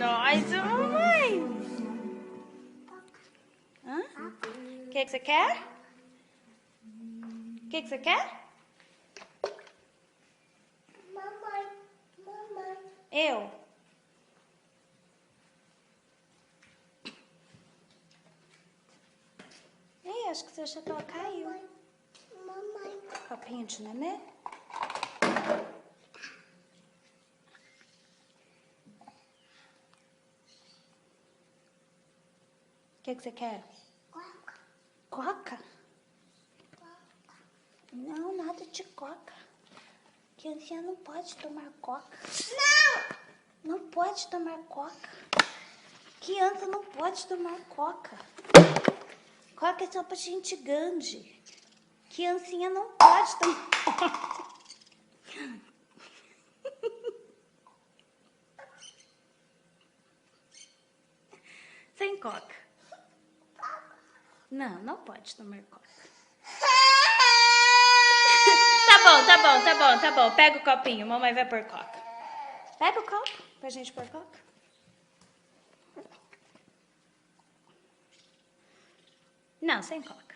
Nossa, mamãe. Hã? O que você quer? O que você quer? Mamãe. Eu? Ih, acho que seu chapéu caiu. Mamãe. Copinho de nenê? O que você quer? Coca. Coca? Não, nada de coca. Criancinha não pode tomar coca. Não. Não pode tomar coca. Criança não pode tomar coca. Coca é só pra gente grande. Criancinha não pode tomar coca. Sem coca. Não, não pode tomar coca. Tá bom. Pega o copinho, mamãe vai pôr coca. Pega o copo pra gente pôr coca. Não, sem coca.